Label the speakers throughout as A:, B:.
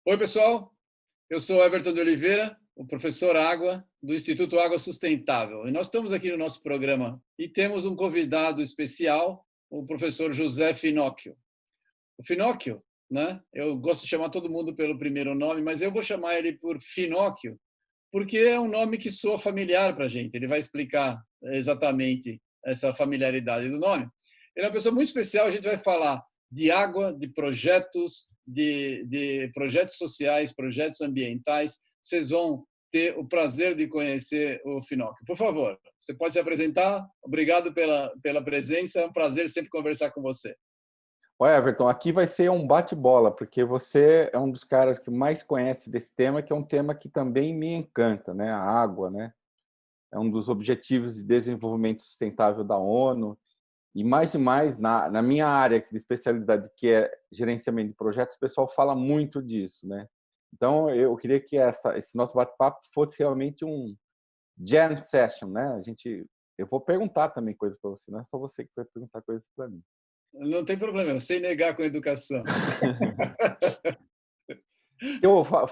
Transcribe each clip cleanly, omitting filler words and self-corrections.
A: Oi, pessoal. Eu sou Everton de Oliveira, o professor Água do Instituto Água Sustentável. E nós estamos aqui no nosso programa e temos um convidado especial, o professor José Finocchio. O Finocchio, né? Eu gosto de chamar todo mundo pelo primeiro nome, mas eu vou chamar ele por Finocchio, porque é um nome que soa familiar para a gente. Ele vai explicar exatamente essa familiaridade do nome. Ele é uma pessoa muito especial. A gente vai falar de água, de projetos, de projetos sociais, projetos ambientais. Vocês vão ter o prazer de conhecer o Finocchio. Por favor, você pode se apresentar? Obrigado pela presença. É um prazer sempre conversar com você.
B: Olha, Everton, aqui vai ser um bate-bola, porque você é um dos caras que mais conhece desse tema, que é um tema que também me encanta, né? A água, né? É um dos objetivos de desenvolvimento sustentável da ONU. E mais, na minha área de especialidade, que é gerenciamento de projetos, o pessoal fala muito disso, né? Então, eu queria que esse nosso bate-papo fosse realmente um jam session, né? Eu vou perguntar também coisas para você, não é só você que vai perguntar coisas para mim.
A: Não tem problema, sem negar com educação.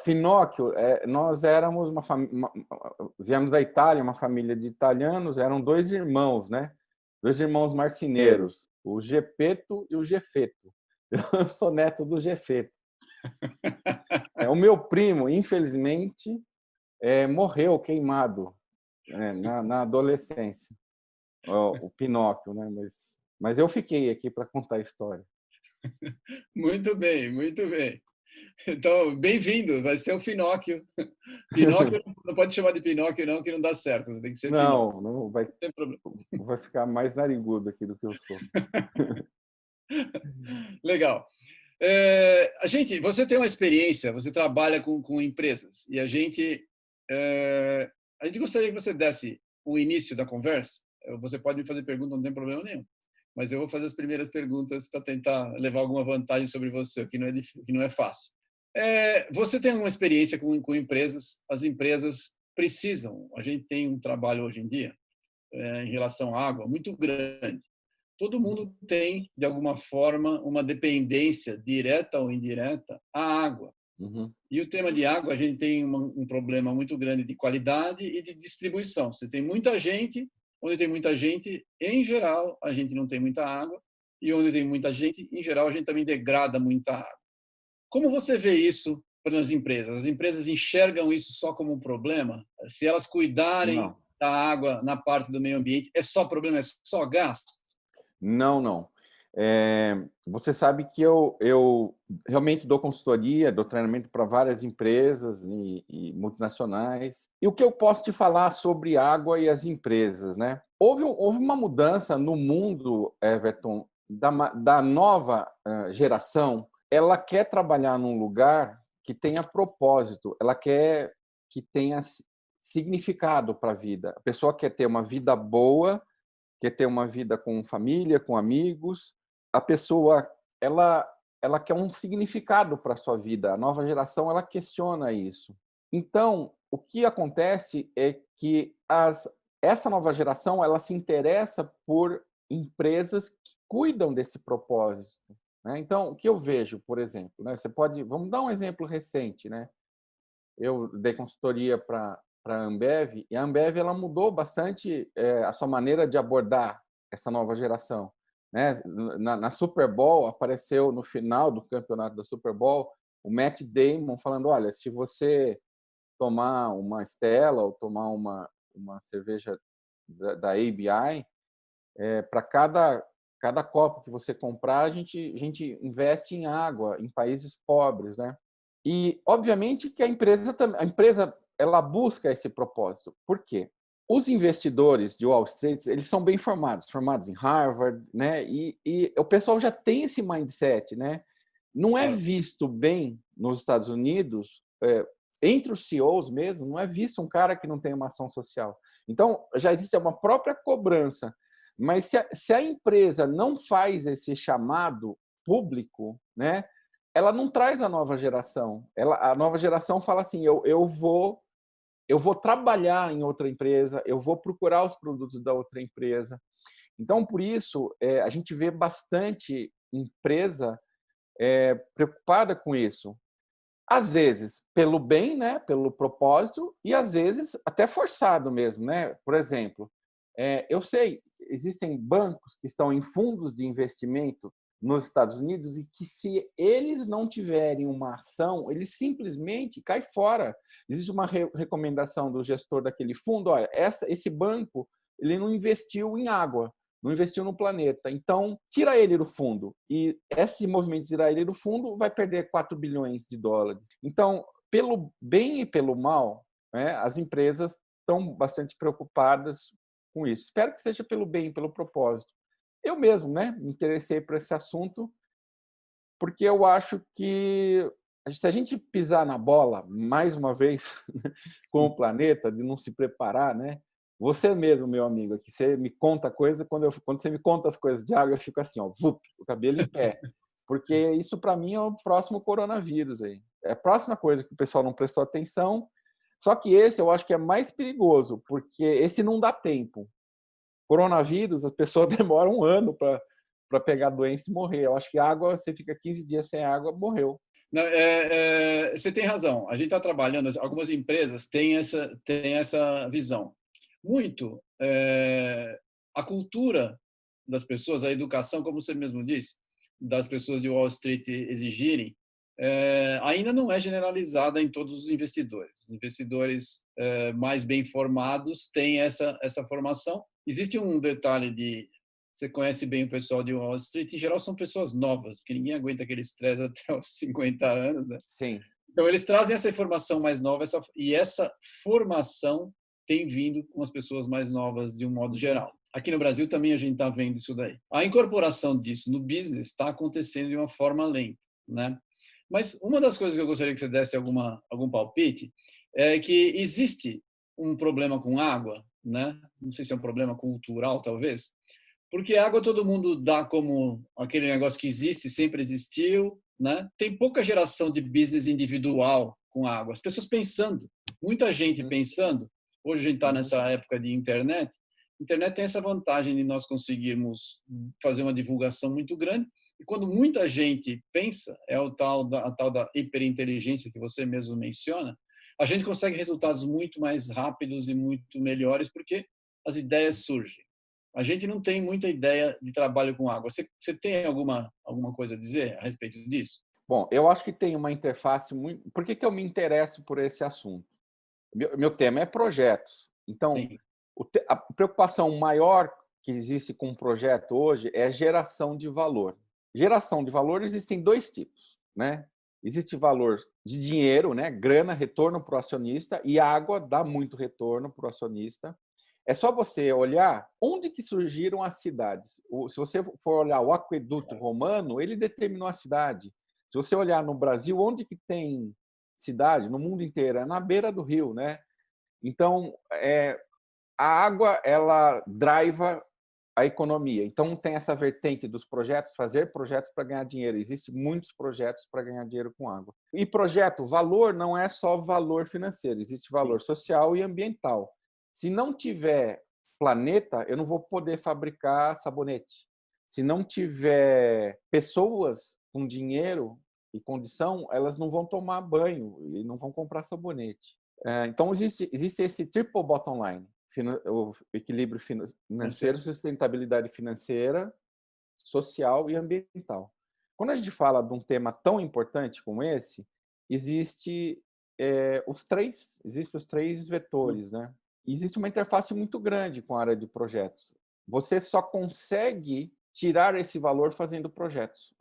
B: Finóquio, nós éramos uma família, viemos da Itália, uma família de italianos, eram dois irmãos, né? Dois irmãos marceneiros, o Gepeto e o Gefeto. Eu sou neto do Gefeto. O meu primo, infelizmente, morreu queimado, na adolescência, o Pinóquio, né? Mas eu fiquei aqui para contar a história.
A: Muito bem, muito bem. Então, bem-vindo, vai ser o Finóquio. Pinóquio não pode chamar de Pinóquio, não, que não dá certo, tem que ser Finóquio.
B: Não, não vai,
A: Não tem problema.
B: vai ficar mais narigudo aqui do que eu sou.
A: Legal. Você tem uma experiência, você trabalha com empresas, e a gente gostaria que você desse o início da conversa. Você pode me fazer pergunta, não tem problema nenhum. Mas eu vou fazer as primeiras perguntas para tentar levar alguma vantagem sobre você, o que não é, que não é fácil. Você tem uma experiência com empresas, as empresas precisam, a gente tem um trabalho hoje em dia, em relação à água, muito grande. Todo mundo tem, de alguma forma, uma dependência, direta ou indireta, à água.
B: Uhum.
A: E o tema de água, a gente tem um problema muito grande de qualidade e de distribuição. Você tem muita gente, onde tem muita gente, em geral, a gente não tem muita água, e onde tem muita gente, em geral, a gente também degrada muita água. Como você vê isso nas empresas? As empresas enxergam isso só como um problema? Se elas cuidarem
B: Não.
A: da água na parte do meio ambiente, é só problema, é só gasto?
B: Não, não. Você sabe que eu realmente dou consultoria, dou treinamento para várias empresas e multinacionais. E o que eu posso te falar sobre água e as empresas, né? Houve uma mudança no mundo, Everton, da nova geração. Ela quer trabalhar num lugar que tenha propósito, ela quer que tenha significado para a vida. A pessoa quer ter uma vida boa, quer ter uma vida com família, com amigos. A pessoa, ela, ela quer um significado para a sua vida. A nova geração, ela questiona isso. Então, o que acontece é que essa nova geração, ela se interessa por empresas que cuidam desse propósito, né? Então, o que eu vejo, por exemplo, né? Vamos dar um exemplo recente, né? Eu dei consultoria para a Ambev, e a Ambev ela mudou bastante a sua maneira de abordar essa nova geração, né? Na Super Bowl, apareceu no final do campeonato da Super Bowl o Matt Damon falando: olha, se você tomar uma Stella ou tomar uma cerveja da ABI, para cada copo que você comprar, a gente investe em água em países pobres, né? E obviamente que a empresa ela busca esse propósito. Por quê? Os investidores de Wall Street, eles são bem formados em Harvard, né? E o pessoal já tem esse mindset, né? Não é
A: Claro.
B: visto bem nos Estados Unidos, entre os CEOs mesmo, não é visto um cara que não tem uma ação social. Então, já existe uma própria cobrança. Mas se a empresa não faz esse chamado público, né, ela não traz a nova geração. A nova geração fala assim: eu vou trabalhar em outra empresa, eu vou procurar os produtos da outra empresa. Então, por isso, a gente vê bastante empresa preocupada com isso. Às vezes pelo bem, né, pelo propósito, e às vezes até forçado mesmo, né? Por exemplo, eu sei, existem bancos que estão em fundos de investimento nos Estados Unidos e que se eles não tiverem uma ação, eles simplesmente caem fora. Existe uma recomendação do gestor daquele fundo, olha, esse banco ele não investiu em água, não investiu no planeta. Então, tira ele do fundo. E esse movimento de tirar ele do fundo vai perder 4 bilhões de dólares. Então, pelo bem e pelo mal, né, as empresas estão bastante preocupadas com isso. Espero que seja pelo bem, pelo propósito. Eu mesmo, né, me interessei por esse assunto porque eu acho que se a gente pisar na bola mais uma vez com o planeta, de não se preparar, né? Você mesmo, meu amigo, que você me conta coisa, quando você me conta as coisas de água, eu fico assim, ó, vup, o cabelo em pé. Porque isso para mim é o próximo coronavírus aí. É a próxima coisa que o pessoal não prestou atenção. Só que esse eu acho que é mais perigoso, porque esse não dá tempo. Coronavírus, as pessoas demoram um ano para pegar a doença e morrer. Eu acho que água, você fica 15 dias sem água, morreu.
A: Não, você tem razão. A gente está trabalhando, algumas empresas têm essa visão. Muito. A cultura das pessoas, a educação, como você mesmo disse, das pessoas de Wall Street exigirem, ainda não é generalizada em todos os investidores. Os investidores mais bem formados têm essa formação. Existe um detalhe de você conhece bem o pessoal de Wall Street, em geral são pessoas novas, porque ninguém aguenta aquele estresse até os 50 anos, né?
B: Sim.
A: Então, eles trazem essa informação mais nova, e essa formação tem vindo com as pessoas mais novas de um modo geral. Aqui no Brasil também a gente está vendo isso daí. A incorporação disso no business está acontecendo de uma forma lenta, né? Mas uma das coisas que eu gostaria que você desse algum palpite é que existe um problema com água, né? Não sei se é um problema cultural, talvez, porque a água todo mundo dá como aquele negócio que existe, sempre existiu, né? Tem pouca geração de business individual com água. As pessoas pensando, muita gente pensando. Hoje a gente está nessa época de internet. A internet tem essa vantagem de nós conseguirmos fazer uma divulgação muito grande. E quando muita gente pensa, a tal da hiperinteligência que você mesmo menciona, a gente consegue resultados muito mais rápidos e muito melhores porque as ideias surgem. A gente não tem muita ideia de trabalho com água. Você tem alguma coisa a dizer a respeito disso?
B: Bom, eu acho que tem uma interface muito. Por que eu me interesso por esse assunto? Meu tema é projetos. Então,
A: Sim.
B: a preocupação maior que existe com um projeto hoje é geração de valor. Geração de valor existem dois tipos, né? Existe valor de dinheiro, né? Grana, retorno para o acionista, e água dá muito retorno para o acionista. É só você olhar onde que surgiram as cidades. Se você for olhar o aqueduto romano, ele determinou a cidade. Se você olhar no Brasil, onde que tem cidade? No mundo inteiro, é na beira do rio, né? Então, a água, ela driva a economia. Então, tem essa vertente dos projetos, fazer projetos para ganhar dinheiro. Existem muitos projetos para ganhar dinheiro com água. E projeto, valor não é só valor financeiro, existe valor social e ambiental. Se não tiver planeta, eu não vou poder fabricar sabonete. Se não tiver pessoas com dinheiro e condição, elas não vão tomar banho e não vão comprar sabonete. Então, existe esse triple bottom line: o equilíbrio financeiro, sustentabilidade financeira, social e ambiental. Quando a gente fala de um tema tão importante como esse, existem os três vetores, né? E existe uma interface muito grande com a área de projetos. Você só consegue tirar esse valor fazendo projetos.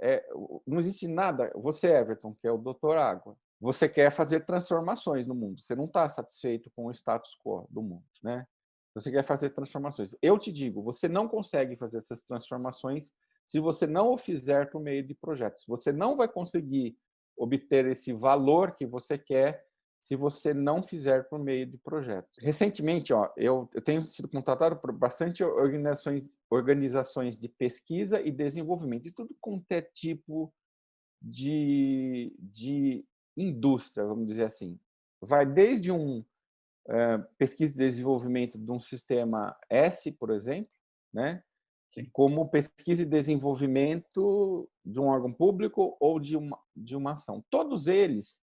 B: Não existe nada. Você, Everton, que é o doutor Água, você quer fazer transformações no mundo. Você não está satisfeito com o status quo do mundo, né? Você quer fazer transformações. Eu te digo, você não consegue fazer essas transformações se você não o fizer por meio de projetos. Você não vai conseguir obter esse valor que você quer se você não fizer por meio de projetos. Recentemente, eu tenho sido contratado por bastante organizações de pesquisa e desenvolvimento, de tudo quanto é tipo de indústria, vamos dizer assim. Vai desde pesquisa e desenvolvimento de um sistema S, por exemplo, né?
A: Sim.
B: Como pesquisa e desenvolvimento de um órgão público ou de uma ação. Todos eles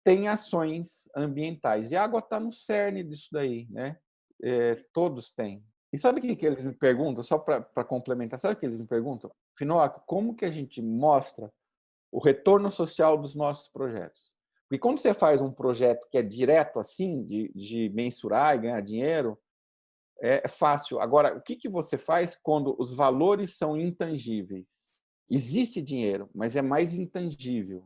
B: tem ações ambientais. E a água está no cerne disso daí, né? Todos têm. E sabe o que eles me perguntam? Só para complementar, sabe o que eles me perguntam? Finoca, como que a gente mostra o retorno social dos nossos projetos? Porque quando você faz um projeto que é direto assim, de mensurar e ganhar dinheiro, é fácil. Agora, o que você faz quando os valores são intangíveis? Existe dinheiro, mas é mais intangível.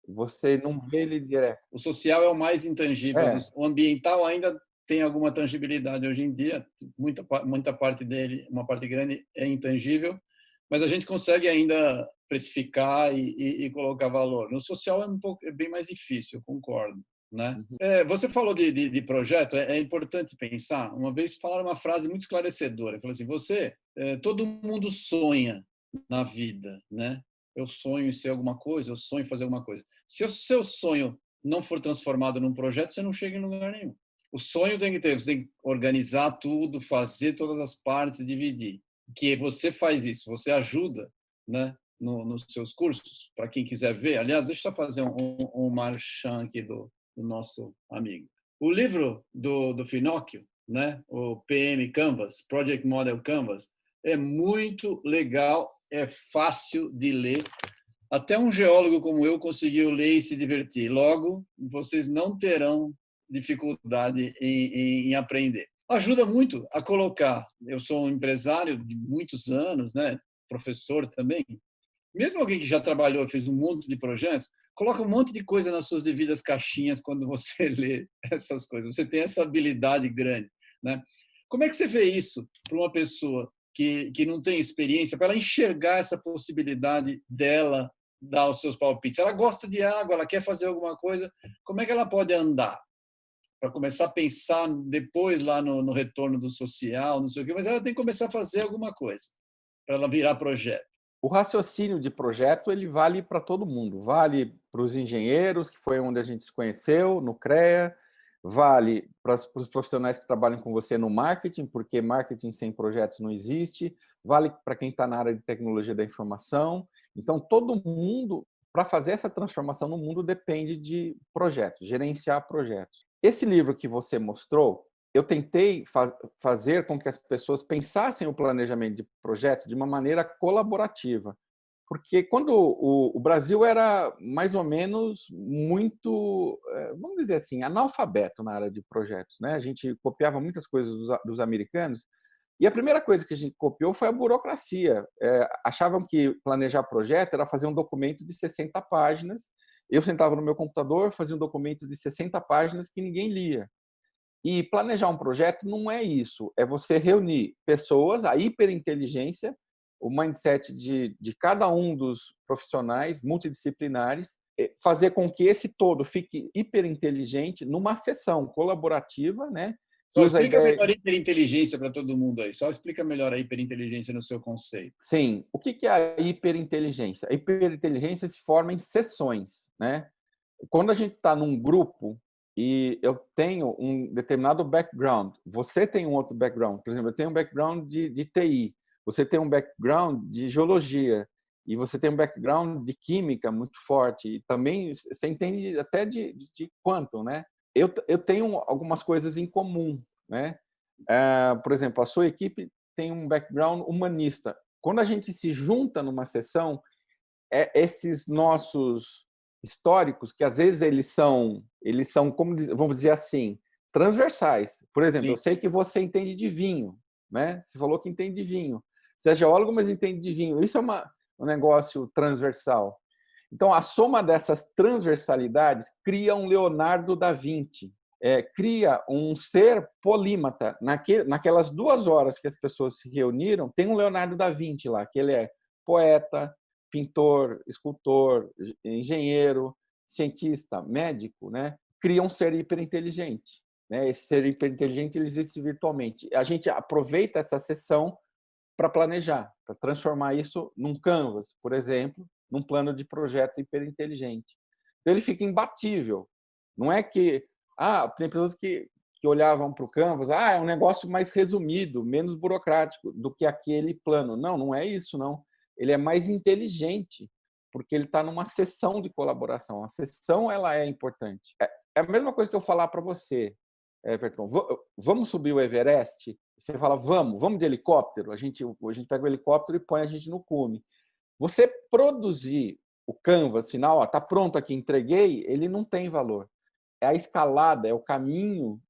B: Você não vê ele direto.
A: O social é o mais intangível.
B: É,
A: O ambiental ainda tem alguma tangibilidade hoje em dia. Muita parte dele, uma parte grande, é intangível, mas a gente consegue ainda precificar e colocar valor. No social é bem mais difícil, eu concordo. Né?
B: uhum.
A: Você falou de projeto, é importante pensar. Uma vez falaram uma frase muito esclarecedora, falou assim: todo mundo sonha na vida, né? Eu sonho em ser alguma coisa, eu sonho em fazer alguma coisa. Se o seu sonho não for transformado num projeto, você não chega em lugar nenhum. O sonho tem que ter, você tem que organizar tudo, fazer todas as partes, dividir. Que você faz isso, você ajuda, né? Nos seus cursos, para quem quiser ver. Aliás, deixa eu fazer um marchand aqui do nosso amigo. O livro do Finóquio, né, o PM Canvas, Project Model Canvas, é muito legal, é fácil de ler. Até um geólogo como eu conseguiu ler e se divertir. Logo, vocês não terão dificuldade em aprender. Ajuda muito a colocar. Eu sou um empresário de muitos anos, né, professor também. Mesmo alguém que já trabalhou, fez um monte de projetos, coloca um monte de coisa nas suas devidas caixinhas quando você lê essas coisas. Você tem essa habilidade grande, né? Como é que você vê isso para uma pessoa que não tem experiência, para ela enxergar essa possibilidade dela dar os seus palpites? Ela gosta de água, ela quer fazer alguma coisa, como é que ela pode andar? Para começar a pensar depois lá no retorno do social, não sei o quê, mas ela tem que começar a fazer alguma coisa para ela virar projeto.
B: O raciocínio de projeto ele vale para todo mundo. Vale para os engenheiros, que foi onde a gente se conheceu, no CREA. Vale para os profissionais que trabalham com você no marketing, porque marketing sem projetos não existe. Vale para quem está na área de tecnologia da informação. Então, todo mundo, para fazer essa transformação no mundo, depende de projetos, gerenciar projetos. Esse livro que você mostrou, eu tentei fazer com que as pessoas pensassem o planejamento de projetos de uma maneira colaborativa. Porque quando o Brasil era mais ou menos muito, vamos dizer assim, analfabeto na área de projetos, né? A gente copiava muitas coisas dos americanos e a primeira coisa que a gente copiou foi a burocracia. Achavam que planejar projeto era fazer um documento de 60 páginas. Eu sentava no meu computador, fazia um documento de 60 páginas que ninguém lia. E planejar um projeto não é isso, é você reunir pessoas, a hiperinteligência, o mindset de cada um dos profissionais multidisciplinares, fazer com que esse todo fique hiperinteligente numa sessão colaborativa, né? Que
A: Só
B: usa a
A: explica
B: ideia.
A: melhor a hiperinteligência para todo mundo aí. Só explica melhor a hiperinteligência no seu conceito.
B: Sim, o que é a hiperinteligência? A hiperinteligência se forma em sessões, né? Quando a gente está num grupo e eu tenho um determinado background, você tem um outro background, por exemplo, eu tenho um background de TI, você tem um background de geologia e você tem um background de química muito forte e também você entende até de quantum, né? Eu tenho algumas coisas em comum, né? Por exemplo, a sua equipe tem um background humanista. Quando a gente se junta numa sessão, esses nossos históricos, que às vezes eles são como vamos dizer assim, transversais. Por exemplo,
A: Sim.
B: eu sei que você entende de vinho, né? Você falou que entende de vinho. Você é geólogo, mas entende de vinho. Isso é um negócio transversal. Então, a soma dessas transversalidades cria um Leonardo da Vinci, cria um ser polímata. Naquelas 2 horas que as pessoas se reuniram, tem um Leonardo da Vinci lá, que ele é poeta, pintor, escultor, engenheiro, cientista, médico, né? Cria um ser hiperinteligente. Né? Esse ser hiperinteligente ele existe virtualmente. A gente aproveita essa sessão para planejar, para transformar isso num canvas, por exemplo, num plano de projeto hiperinteligente. Então, ele fica imbatível. Não é que... tem pessoas que olhavam para o canvas, é um negócio mais resumido, menos burocrático do que aquele plano. Não, não é isso, não. Ele é mais inteligente, porque ele está numa sessão de colaboração. A sessão ela é importante. É a mesma coisa que eu falar para você, Everton, vamos subir o Everest? Você fala, vamos de helicóptero? A gente pega o helicóptero e põe a gente no cume. Você produzir o canvas final, está pronto aqui, entreguei, ele não tem valor. É a escalada, é o caminho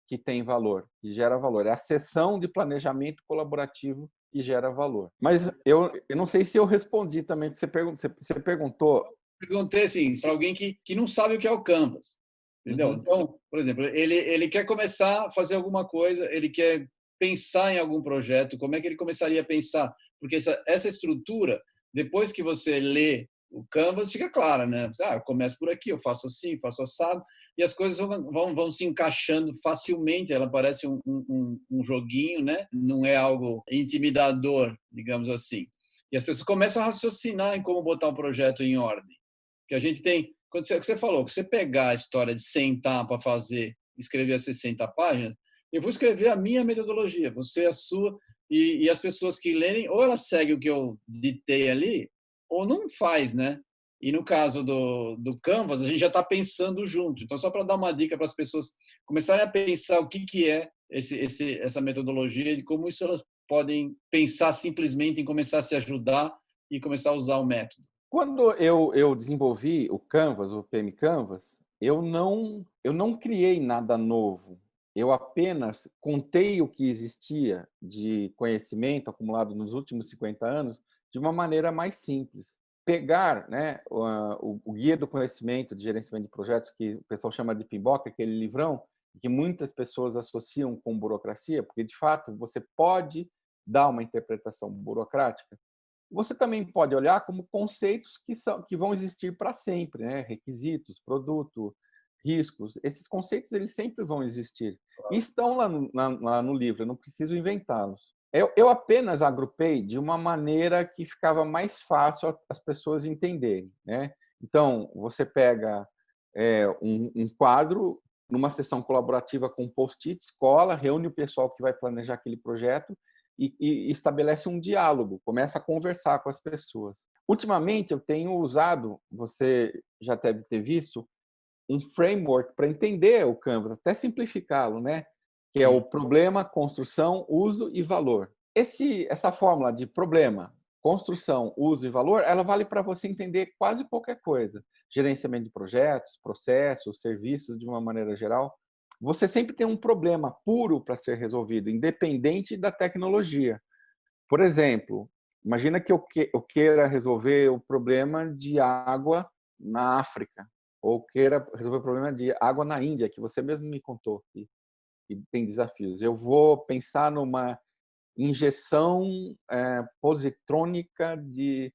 B: que tem valor, que gera valor. É a sessão de planejamento colaborativo que gera valor. Mas eu não sei se eu respondi também, que você perguntou.
A: Perguntei assim, para alguém que não sabe o que é o Canvas. Entendeu? Então, por exemplo, ele quer começar a fazer alguma coisa, ele quer pensar em algum projeto, como é que ele começaria a pensar? Porque essa estrutura, depois que você lê o Canvas, fica clara, né? Eu começo por aqui, eu faço assim, faço assado, e as coisas vão se encaixando facilmente, ela parece um joguinho, né? Não é algo intimidador, digamos assim. E as pessoas começam a raciocinar em como botar um projeto em ordem. Que a gente tem, quando você falou, que você pegar a história de sentar para escrever as 60 páginas, eu vou escrever a minha metodologia, você a sua, e as pessoas que lerem, ou elas seguem o que eu ditei ali, ou não faz, né? E no caso do Canvas, a gente já está pensando junto. Então, só para dar uma dica para as pessoas começarem a pensar o que é essa metodologia e como isso elas podem pensar simplesmente em começar a se ajudar e começar a usar o método.
B: Quando eu desenvolvi o Canvas, o PM Canvas, eu não criei nada novo. Eu apenas contei o que existia de conhecimento acumulado nos últimos 50 anos de uma maneira mais simples. Pegar, né, o Guia do Conhecimento de Gerenciamento de Projetos, que o pessoal chama de PMBOK, aquele livrão, que muitas pessoas associam com burocracia, porque, de fato, você pode dar uma interpretação burocrática. Você também pode olhar como conceitos que vão existir para sempre, né? Requisitos, produto, riscos. Esses conceitos eles sempre vão existir. E estão lá no livro, eu não preciso inventá-los. Eu apenas agrupei de uma maneira que ficava mais fácil as pessoas entenderem, né? Então, você pega um quadro numa sessão colaborativa com post-it, cola, reúne o pessoal que vai planejar aquele projeto e estabelece um diálogo, começa a conversar com as pessoas. Ultimamente, eu tenho usado, você já deve ter visto, um framework para entender o Canvas, até simplificá-lo, né? Que é o problema, construção, uso e valor. Essa fórmula de problema, construção, uso e valor, ela vale para você entender quase qualquer coisa. Gerenciamento de projetos, processos, serviços, de uma maneira geral. Você sempre tem um problema puro para ser resolvido, independente da tecnologia. Por exemplo, imagina que eu queira resolver o problema de água na África, ou queira resolver o problema de água na Índia, que você mesmo me contou que tem desafios. Eu vou pensar numa injeção positrônica de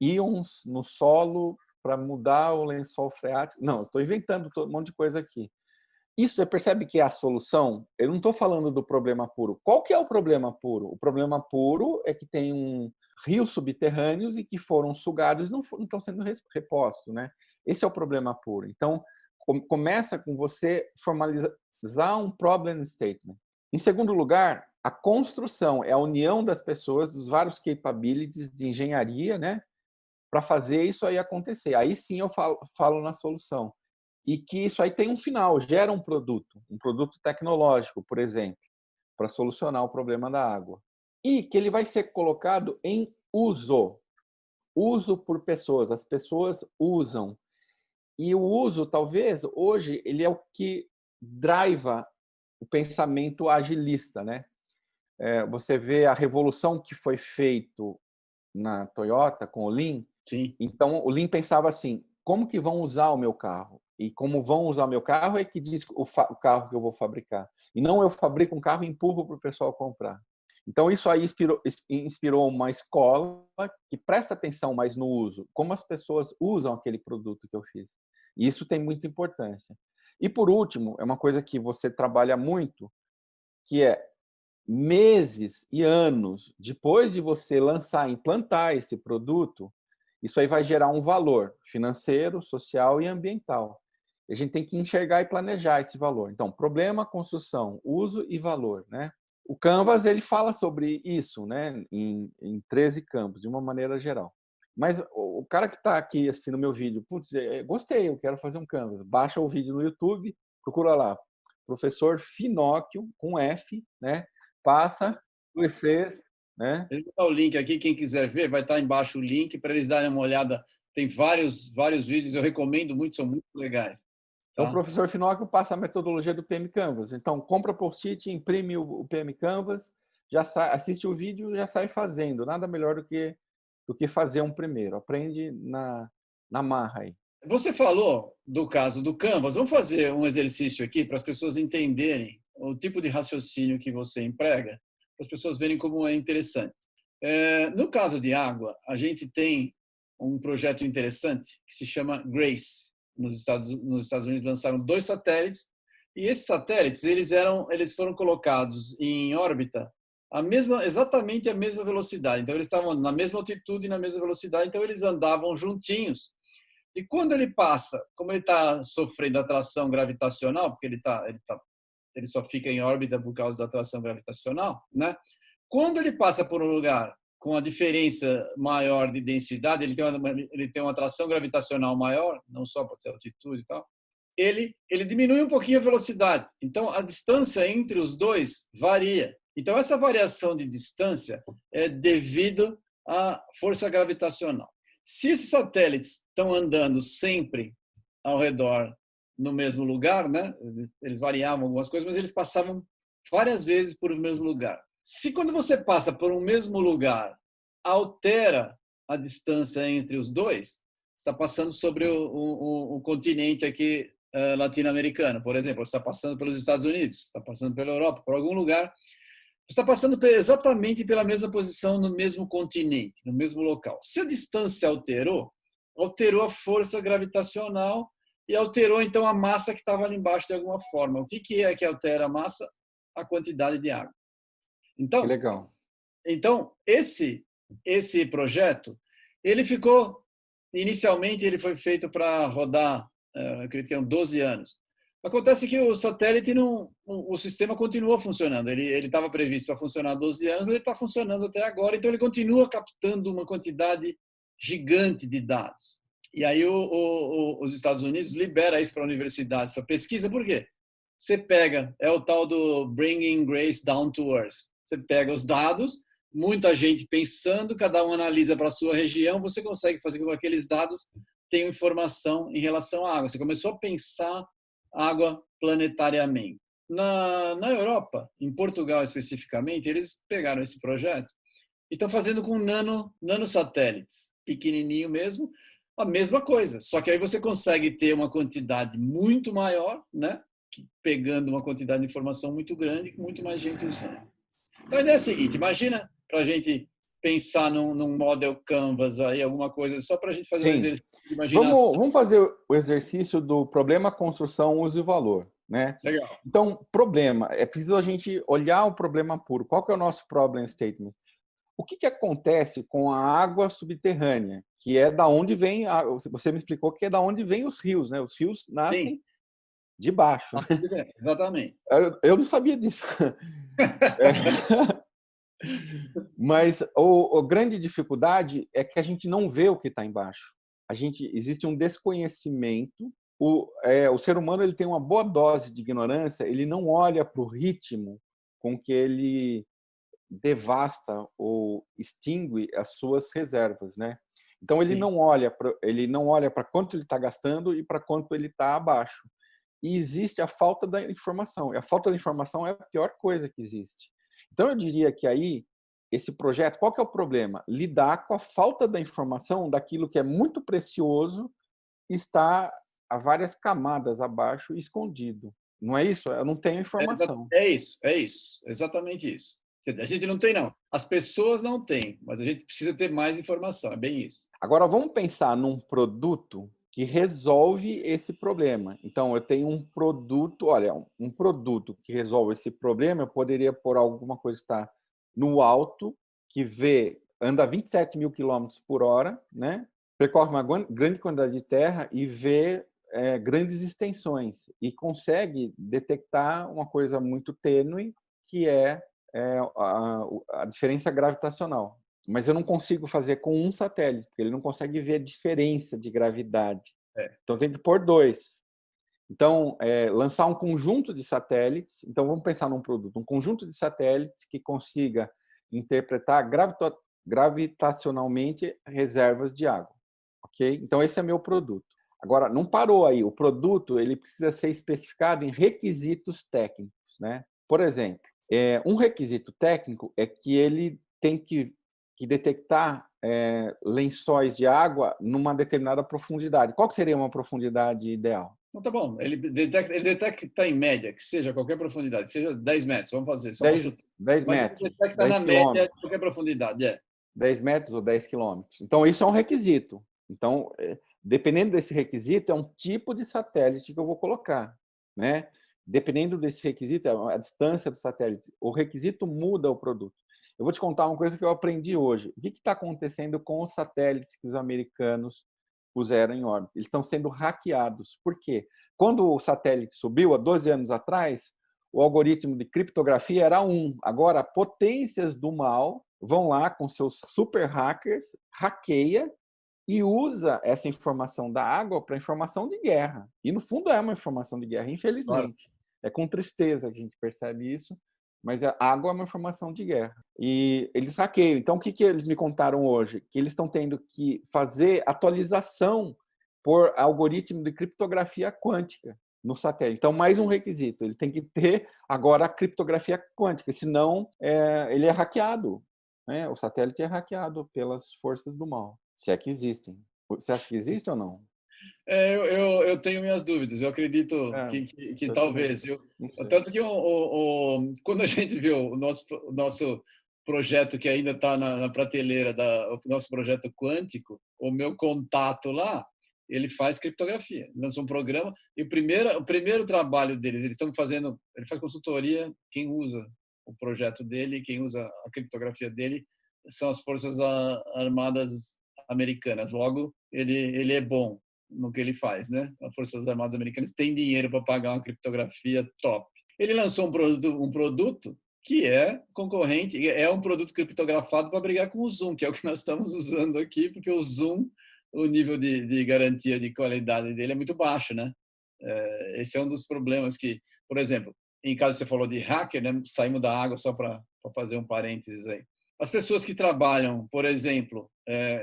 B: íons no solo para mudar o lençol freático. Não, estou inventando um monte de coisa aqui. Isso você percebe que é a solução? Eu não estou falando do problema puro. Qual que é o problema puro? O problema puro é que tem rios subterrâneos e que foram sugados e não estão sendo repostos, né? Esse é o problema puro. Então, começa com você formalizar um problem statement. Em segundo lugar, a construção é a união das pessoas, dos vários capabilities de engenharia, né? Para fazer isso aí acontecer. Aí sim eu falo na solução. E que isso aí tem um final, gera um produto tecnológico, por exemplo, para solucionar o problema da água. E que ele vai ser colocado em uso por pessoas, as pessoas usam. E o uso, talvez, hoje, ele é o que driva o pensamento agilista, né? Você vê a revolução que foi feito na Toyota com o Lean.
A: Sim.
B: Então, o Lean pensava assim, como que vão usar o meu carro? E como vão usar o meu carro é que diz o carro que eu vou fabricar. E não eu fabrico um carro e empurro para o pessoal comprar. Então, isso aí inspirou uma escola que presta atenção mais no uso, como as pessoas usam aquele produto que eu fiz. E isso tem muita importância. E, por último, é uma coisa que você trabalha muito, que é meses e anos depois de você lançar, implantar esse produto, isso aí vai gerar um valor financeiro, social e ambiental. A gente tem que enxergar e planejar esse valor. Então, problema, construção, uso e valor, né? O Canvas ele fala sobre isso, né? Em 13 campos, de uma maneira geral. Mas o cara que está aqui assim no meu vídeo, putz, gostei, eu quero fazer um Canvas. Baixa o vídeo no YouTube, procura lá, professor Finóquio, com F, né? Passa, dois Cs, né?
A: Eu vou dar o link aqui, quem quiser ver, vai estar embaixo o link para eles darem uma olhada. Tem vários vídeos, eu recomendo muito, são muito legais.
B: Então, o
A: Tá?
B: professor Finóquio passa a metodologia do PM Canvas. Então, compra post-it, imprime o PM Canvas, já assiste o vídeo e já sai fazendo. Nada melhor do que fazer um primeiro. Aprende na marra aí.
A: Você falou do caso do Canvas. Vamos fazer um exercício aqui para as pessoas entenderem o tipo de raciocínio que você emprega, para as pessoas verem como é interessante. No caso de água, a gente tem um projeto interessante que se chama GRACE. Nos Estados Unidos lançaram 2 satélites e esses satélites eles foram colocados em órbita exatamente a mesma velocidade. Então eles estavam na mesma altitude e na mesma velocidade, então eles andavam juntinhos. E quando ele passa, como ele está sofrendo atração gravitacional, porque ele só fica em órbita por causa da atração gravitacional, né? Quando ele passa por um lugar com a diferença maior de densidade, ele tem uma atração gravitacional maior, não só por ser altitude e tal, ele diminui um pouquinho a velocidade. Então, a distância entre os dois varia. Então, essa variação de distância é devido à força gravitacional. Se esses satélites estão andando sempre ao redor no mesmo lugar, né? Eles variavam algumas coisas, mas eles passavam várias vezes por o mesmo lugar. Se quando você passa por um mesmo lugar, altera a distância entre os dois, está passando sobre o continente aqui latino-americano, por exemplo, você está passando pelos Estados Unidos, está passando pela Europa, por algum lugar, você está passando exatamente pela mesma posição no mesmo continente, no mesmo local. Se a distância alterou a força gravitacional e alterou então a massa que estava ali embaixo de alguma forma. O que é que altera a massa? A quantidade de água.
B: Que
A: Então,
B: legal.
A: esse projeto, ele ficou inicialmente ele foi feito para rodar, acredito que eram 12 anos. Acontece que o satélite o sistema continua funcionando. Ele estava previsto para funcionar 12 anos, mas ele está funcionando até agora. Então ele continua captando uma quantidade gigante de dados. E aí os Estados Unidos libera isso para universidades para pesquisa. Por quê? Você pega, é o tal do Bringing Grace Down to Earth. Você pega os dados, muita gente pensando, cada um analisa para a sua região, você consegue fazer com que aqueles dados tenham informação em relação à água. Você começou a pensar água planetariamente. Na Europa, em Portugal especificamente, eles pegaram esse projeto e estão fazendo com nanosatélites, pequenininho mesmo, a mesma coisa. Só que aí você consegue ter uma quantidade muito maior, né? Pegando uma quantidade de informação muito grande, com muito mais gente usando. Então a ideia é a seguinte: imagina para a gente pensar num model Canvas aí, alguma coisa, só para a gente fazer um
B: Sim.
A: exercício de imaginação.
B: Vamos fazer o exercício do problema, construção, uso e valor, né?
A: Legal.
B: Então, problema, é preciso a gente olhar o problema puro. Qual que é o nosso problem statement? O que acontece com a água subterrânea, que é da onde vem, você me explicou que é da onde vem os rios, né? Os rios
A: Sim,
B: nascem de baixo.
A: exatamente.
B: Eu não sabia disso. É. Mas a grande dificuldade é que a gente não vê o que está embaixo. Existe um desconhecimento. O ser humano ele tem uma boa dose de ignorância. Ele não olha para o ritmo com que ele devasta ou extingue as suas reservas, né? Então ele
A: Sim.
B: não olha para quanto ele está gastando e para quanto ele está abaixo. E existe a falta da informação. E a falta da informação é a pior coisa que existe. Então eu diria que aí esse projeto, qual que é o problema? Lidar com a falta da informação daquilo que é muito precioso, está a várias camadas abaixo, escondido. Não é isso? Eu não tenho informação.
A: É isso, exatamente isso. A gente não tem, não. As pessoas não têm, mas a gente precisa ter mais informação, é bem isso.
B: Agora vamos pensar num produto que resolve esse problema. Então eu tenho um produto, olha, um produto que resolve esse problema, eu poderia pôr alguma coisa que está no alto, que anda 27 mil quilômetros por hora, né? Percorre uma grande quantidade de terra e vê grandes extensões e consegue detectar uma coisa muito tênue, que é a diferença gravitacional. mas eu não consigo fazer com um satélite, porque ele não consegue ver a diferença de gravidade. Então, tem que pôr 2. Então, lançar um conjunto de satélites. Então, vamos pensar num produto. Um conjunto de satélites que consiga interpretar gravitacionalmente reservas de água. Ok? Então, esse é meu produto. Agora, não parou aí. O produto ele precisa ser especificado em requisitos técnicos, né? Por exemplo, um requisito técnico é que ele tem que detectar lençóis de água numa determinada profundidade. Qual que seria uma profundidade ideal?
A: Então, tá bom. Ele detecta em média, que seja qualquer profundidade, que seja 10 metros, vamos fazer, só para
B: 10,
A: chutar.
B: 10
A: Mas ele
B: metros,
A: detecta
B: 10
A: na média de
B: quilômetros,
A: qualquer profundidade.
B: 10 metros ou 10 quilômetros. Então, isso é um requisito. Então, dependendo desse requisito, é um tipo de satélite que eu vou colocar, né? Dependendo desse requisito, a distância do satélite, o requisito muda o produto. Eu vou te contar uma coisa que eu aprendi hoje. O que está acontecendo com os satélites que os americanos puseram em órbita? Eles estão sendo hackeados. Por quê? Quando o satélite subiu, há 12 anos atrás, o algoritmo de criptografia era 1. Agora, potências do mal vão lá com seus super hackers, hackeia e usa essa informação da água para informação de guerra. E, no fundo, é uma informação de guerra,
A: Claro.
B: infelizmente. É com tristeza que a gente percebe isso, mas a água é uma informação de guerra. E eles hackeiam. Então, o que eles me contaram hoje? Que eles estão tendo que fazer atualização por algoritmo de criptografia quântica no satélite. Então, mais um requisito. Ele tem que ter agora a criptografia quântica, senão ele é hackeado. Né? O satélite é hackeado pelas forças do mal, se é que existem. Você acha que existe ou não?
A: Eu tenho minhas dúvidas. Eu acredito que
B: Eu também.
A: talvez, viu?
B: Não sei.
A: Tanto que quando a gente viu o nosso projeto que ainda está na prateleira, o nosso projeto quântico, o meu contato lá, ele faz criptografia. Ele lançou um programa e o primeiro trabalho deles, ele faz consultoria. Quem usa o projeto dele, quem usa a criptografia dele, são as Forças Armadas Americanas. Logo, ele é bom no que ele faz, né? As Forças Armadas Americanas têm dinheiro para pagar uma criptografia top. Ele lançou um produto que é concorrente, é um produto criptografado para brigar com o Zoom, que é o que nós estamos usando aqui, porque o Zoom, o nível de garantia de qualidade dele é muito baixo, né? Esse é um dos problemas que, por exemplo, em caso você falou de hacker, né? Saímos da água só para fazer um parênteses aí. As pessoas que trabalham, por exemplo,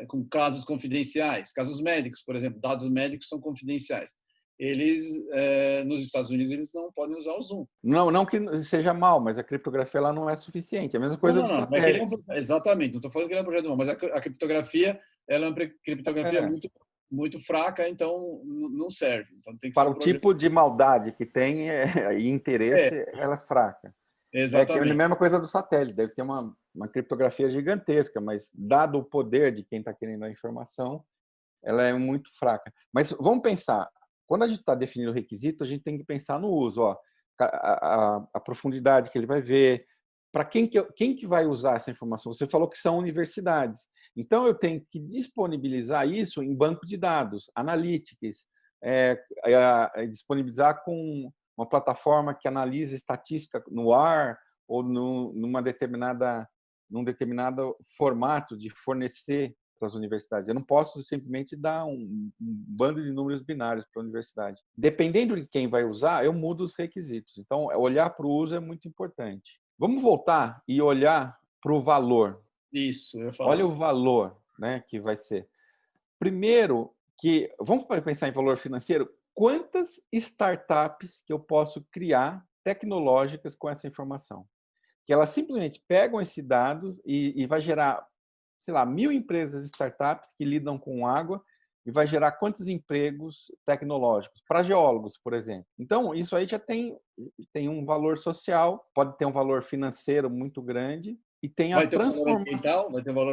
A: com casos confidenciais, casos médicos, por exemplo, dados médicos são confidenciais. Eles, nos Estados Unidos, eles não podem usar o Zoom.
B: Não que seja mal, mas a criptografia ela não é suficiente. É a mesma coisa do
A: Não.
B: satélite.
A: Exatamente, não estou falando que ele é um projeto mal, mas a criptografia ela é uma criptografia
B: É,
A: muito fraca, então não serve. Então tem que ser
B: para
A: um
B: o
A: projeto.
B: tipo de maldade que tem e
A: É,
B: interesse, ela é fraca. É que é a
A: exatamente.
B: mesma coisa do satélite, deve ter uma criptografia gigantesca, mas dado o poder de quem está querendo a informação, ela é muito fraca. Mas vamos pensar, quando a gente está definindo o requisito, a gente tem que pensar no uso, ó, a profundidade que ele vai ver, para quem que vai usar essa informação? Você falou que são universidades. Então, eu tenho que disponibilizar isso em banco de dados, analytics, disponibilizar com uma plataforma que analisa estatística no ar ou num determinado formato de fornecer para as universidades. Eu não posso simplesmente dar um bando de números binários para a universidade. Dependendo de quem vai usar, eu mudo os requisitos. Então, olhar para o uso é muito importante. Vamos voltar e olhar para o valor.
A: Isso, eu ia
B: Olha
A: falar.
B: o valor, né, que vai ser. Primeiro, vamos pensar em valor financeiro. Quantas startups que eu posso criar tecnológicas com essa informação? Que elas simplesmente pegam esse dado e vai gerar, sei lá, 1.000 empresas startups que lidam com água e vai gerar quantos empregos tecnológicos? Para geólogos, por exemplo. Então, isso aí já tem um valor social, pode ter um valor financeiro muito grande e tem a
A: Vai ter um valor
B: transformação.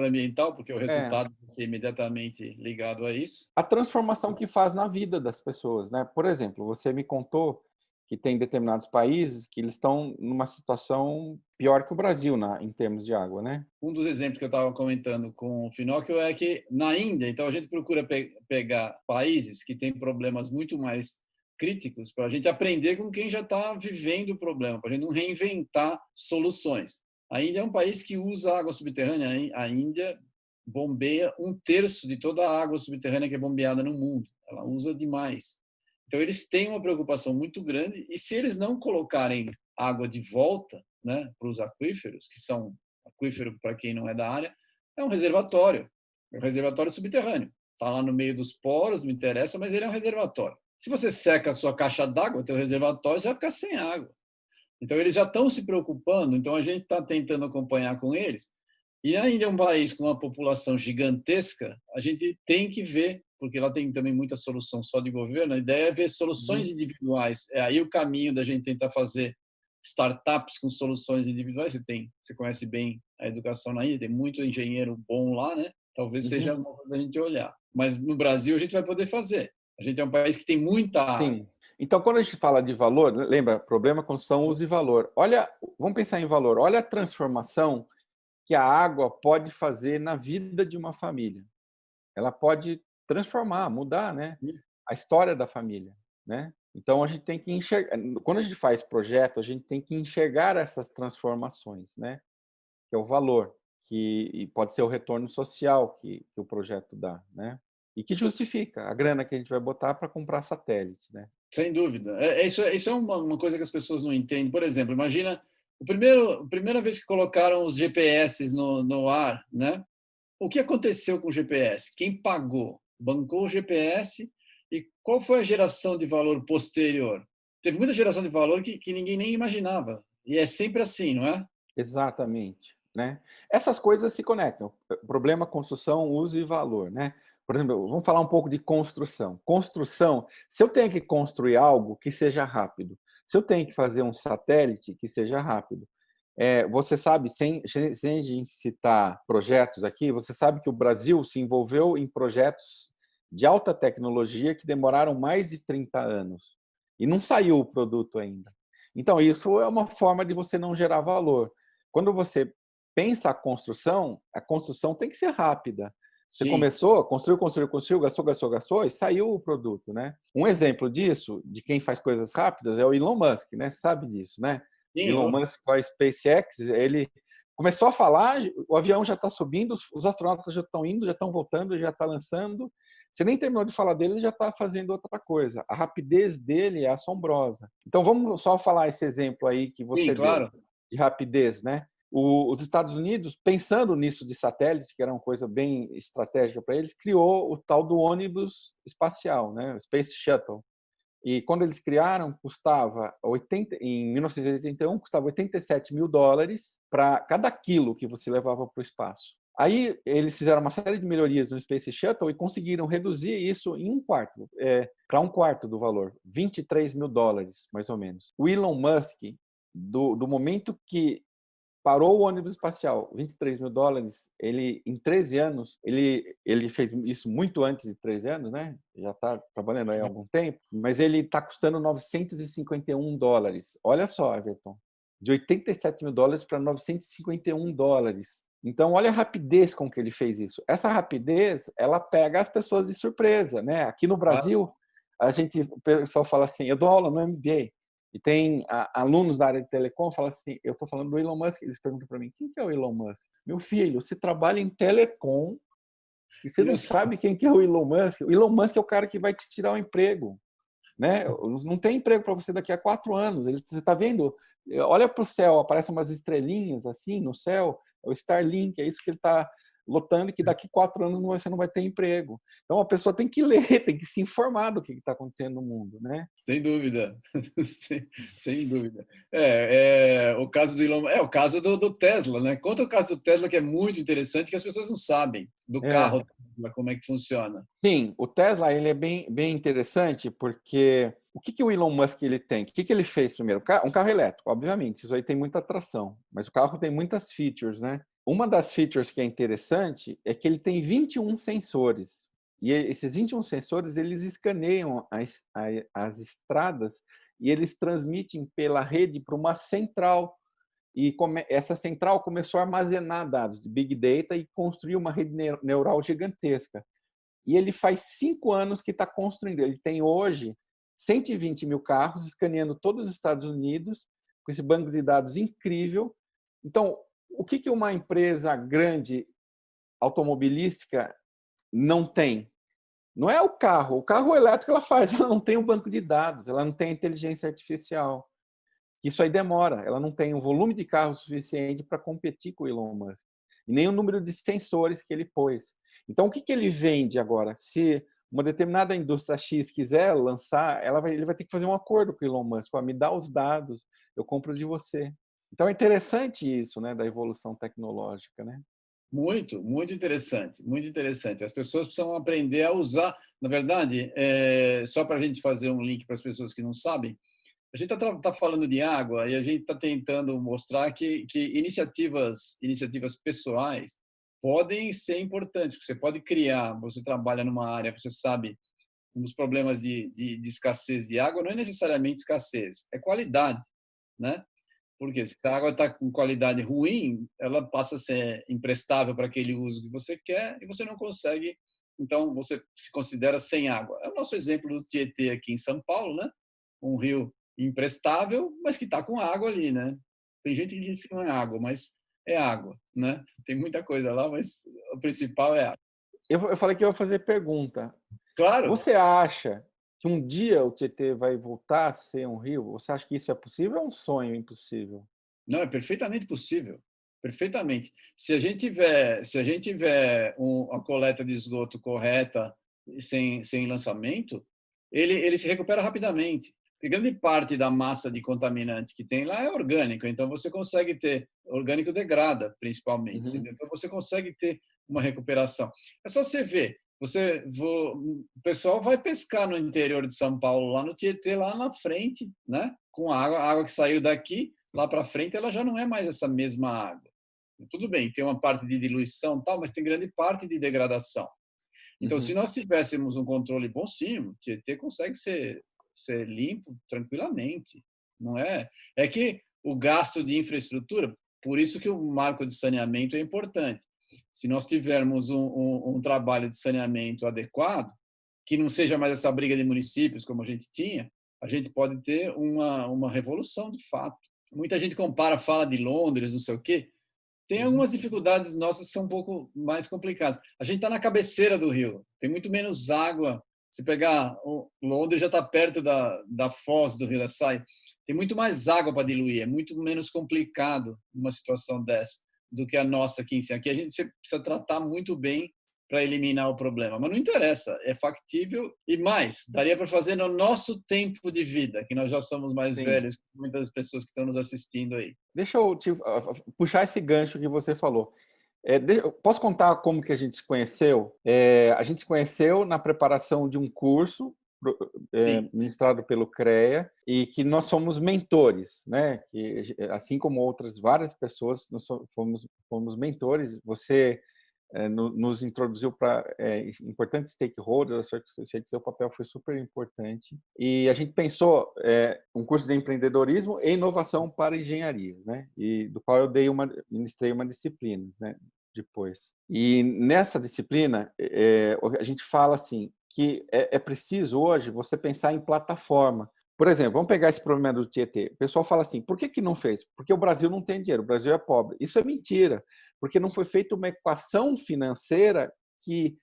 A: ambiental, porque o resultado vai ser imediatamente ligado a isso.
B: A transformação que faz na vida das pessoas, né? Por exemplo, você me contou que tem determinados países que eles estão numa situação pior que o Brasil em termos de água, né?
A: Um dos exemplos que eu estava comentando com o Finóquio é que na Índia, então a gente procura pegar países que têm problemas muito mais críticos para a gente aprender com quem já está vivendo o problema, para a gente não reinventar soluções. A Índia é um país que usa água subterrânea. A Índia bombeia 1/3 de toda a água subterrânea que é bombeada no mundo. Ela usa demais. Então, eles têm uma preocupação muito grande, e se eles não colocarem água de volta, né, para os aquíferos, que são, aquífero, para quem não é da área, é um reservatório subterrâneo. Está lá no meio dos poros, não interessa, mas ele é um reservatório. Se você seca a sua caixa d'água, teu reservatório, você vai ficar sem água. Então, eles já estão se preocupando, então a gente está tentando acompanhar com eles. E ainda é um país com uma população gigantesca, a gente tem que ver, porque lá tem também muita solução só de governo, a ideia é ver soluções individuais. É aí o caminho da gente tentar fazer startups com soluções individuais. Você conhece bem a educação na Índia, tem muito engenheiro bom lá, né? Talvez seja uma coisa a gente olhar. Mas no Brasil a gente vai poder fazer. A gente é um país que tem muita água.
B: Sim. Então, quando a gente fala de valor, lembra, problema, construção, uso e valor. Olha, vamos pensar em valor. Olha a transformação que a água pode fazer na vida de uma família. Ela pode transformar, mudar, né, a história da família, né? Então a gente tem que enxergar, quando a gente faz projeto, a gente tem que enxergar essas transformações, né? Que é o valor, que pode ser o retorno social que o projeto dá, né? E que justifica a grana que a gente vai botar para comprar satélites, né?
A: Sem dúvida. Isso é uma coisa que as pessoas não entendem. Por exemplo, imagina a primeira vez que colocaram os GPS no ar, né? O que aconteceu com o GPS? Quem pagou? Bancou o GPS, e qual foi a geração de valor posterior? Teve muita geração de valor que ninguém nem imaginava. E é sempre assim, não é?
B: Exatamente, né? Essas coisas se conectam. Problema, construção, uso e valor, né? Por exemplo, vamos falar um pouco de construção. Construção, se eu tenho que construir algo que seja rápido, se eu tenho que fazer um satélite que seja rápido, você sabe, sem a gente citar projetos aqui, você sabe que o Brasil se envolveu em projetos de alta tecnologia que demoraram mais de 30 anos e não saiu o produto ainda. Então, isso é uma forma de você não gerar valor. Quando você pensa a construção tem que ser rápida. Você
A: Sim.
B: começou, construiu, gastou e saiu o produto, né? Um exemplo disso, de quem faz coisas rápidas, é o Elon Musk, né? Você sabe disso, né?
A: Sim,
B: Elon Musk com a SpaceX, ele começou a falar, o avião já está subindo, os astronautas já estão indo, já estão voltando, já está lançando. Você nem terminou de falar dele, ele já está fazendo outra coisa. A rapidez dele é assombrosa. Então, vamos só falar esse exemplo aí que
A: sim,
B: você deu,
A: claro.
B: de rapidez, né? Os Estados Unidos, pensando nisso de satélites, que era uma coisa bem estratégica para eles, criou o tal do ônibus espacial, né? O Space Shuttle. E quando eles criaram, em 1981, custava $87.000 para cada quilo que você levava para o espaço. Aí eles fizeram uma série de melhorias no Space Shuttle e conseguiram reduzir isso em para um quarto do valor, $23.000, mais ou menos. O Elon Musk, do momento que parou o ônibus espacial, $23.000, ele, em 13 anos, ele fez isso muito antes de 13 anos, né? Já está trabalhando aí há algum tempo, mas ele está custando $951. Olha só, Everton, de $87.000 para $951. Então, olha a rapidez com que ele fez isso. Essa rapidez, ela pega as pessoas de surpresa, né? Aqui no Brasil, o pessoal fala assim, eu dou aula no MBA, e tem alunos da área de telecom que falam assim, eu estou falando do Elon Musk, eles perguntam para mim, quem que é o Elon Musk? Meu filho, você trabalha em telecom e você não sabe quem que é o Elon Musk? O Elon Musk é o cara que vai te tirar o emprego, né? Não tem emprego para você daqui a 4 anos. Você está vendo? Olha para o céu, aparecem umas estrelinhas assim no céu, é o Starlink, é isso que ele está lotando, que daqui 4 anos você não vai ter emprego. Então a pessoa tem que ler, tem que se informar do que está acontecendo no mundo, né?
A: Sem dúvida, sem dúvida. O caso do Elon, o caso do Tesla, né? Conta o caso do Tesla, que é muito interessante, que as pessoas não sabem do
B: É.
A: carro Tesla, como é que funciona.
B: Sim, o Tesla ele é bem interessante porque o que o Elon Musk ele tem? O que ele fez primeiro? Um carro elétrico, obviamente, isso aí tem muita atração, mas o carro tem muitas features, né? Uma das features que é interessante é que ele tem 21 sensores. E esses 21 sensores, eles escaneiam as estradas e eles transmitem pela rede para uma central. E essa central começou a armazenar dados de Big Data e construir uma rede neural gigantesca. E ele faz 5 anos que está construindo. Ele tem hoje 120 mil carros escaneando todos os Estados Unidos, com esse banco de dados incrível. Então, O que uma empresa grande automobilística não tem? Não é o carro elétrico ela faz, ela não tem um banco de dados, ela não tem inteligência artificial. Isso aí demora, ela não tem um volume de carro suficiente para competir com o Elon Musk, e nem o número de sensores que ele pôs. Então, o que ele vende agora? Se uma determinada indústria X quiser lançar, ele vai ter que fazer um acordo com o Elon Musk, me dá os dados, eu compro de você. Então, é interessante isso, né, da evolução tecnológica, né?
A: Muito, muito interessante, muito interessante. As pessoas precisam aprender a usar. Na verdade, só para a gente fazer um link para as pessoas que não sabem, a gente está falando de água e a gente está tentando mostrar que iniciativas pessoais podem ser importantes. Você pode criar, você trabalha numa área, você sabe um dos problemas de escassez de água não é necessariamente escassez, é qualidade, né? Porque se a água está com qualidade ruim, ela passa a ser imprestável para aquele uso que você quer e você não consegue, então você se considera sem água. É o nosso exemplo do Tietê aqui em São Paulo, né? Um rio imprestável, mas que está com água ali, né? Tem gente que diz que não é água, mas é água, né? Tem muita coisa lá, mas o principal é água.
B: Eu falei que eu ia fazer pergunta.
A: Claro,
B: Você acha que um dia o Tietê vai voltar a ser um rio? Você acha que isso é possível ou é um sonho impossível?
A: não, é perfeitamente possível. Perfeitamente. Se a gente tiver uma coleta de esgoto correta, sem lançamento, ele se recupera rapidamente. Porque grande parte da massa de contaminante que tem lá é orgânico, então você consegue ter, orgânico degrada, principalmente,
B: Uhum.
A: entendeu? Então você consegue ter uma recuperação. É só você ver, o pessoal vai pescar no interior de São Paulo, lá no Tietê, lá na frente, né? Com a água que saiu daqui, lá para frente ela já não é mais essa mesma água. Tudo bem, tem uma parte de diluição tal, mas tem grande parte de degradação. Então, se
B: Uhum.
A: nós tivéssemos um controle bom, sim, o Tietê consegue ser limpo tranquilamente. Não é? É que o gasto de infraestrutura, por isso que o marco de saneamento é importante. Se nós tivermos um trabalho de saneamento adequado, que não seja mais essa briga de municípios como a gente tinha, a gente pode ter uma revolução de fato. Muita gente compara, fala de Londres, não sei o quê. Tem
B: Uhum.
A: algumas dificuldades nossas que são um pouco mais complicadas. A gente está na cabeceira do rio, tem muito menos água. Se pegar Londres, já está perto da foz do rio da Sai. Tem muito mais água para diluir, é muito menos complicado numa situação dessa do que a nossa aqui em cima. Aqui a gente precisa tratar muito bem para eliminar o problema. Mas não interessa, é factível e mais, daria para fazer no nosso tempo de vida, que nós já somos mais
B: Sim.
A: velhos, muitas pessoas que estão nos assistindo aí.
B: Deixa eu puxar esse gancho que você falou. Posso contar como que a gente se conheceu? A gente se conheceu na preparação de um curso
A: Sim,
B: ministrado pelo CREA e que nós somos mentores, né? Que, assim como outras várias pessoas, nós fomos mentores. Você nos introduziu para importantes stakeholders, achei que seu papel foi super importante. E a gente pensou um curso de empreendedorismo e inovação para engenharia, né? E do qual eu ministrei uma disciplina, né? Depois. E nessa disciplina, a gente fala assim que é preciso hoje você pensar em plataforma. Por exemplo, vamos pegar esse problema do Tietê. O pessoal fala assim, por que não fez? Porque o Brasil não tem dinheiro, o Brasil é pobre. Isso é mentira, porque não foi feita uma equação financeira que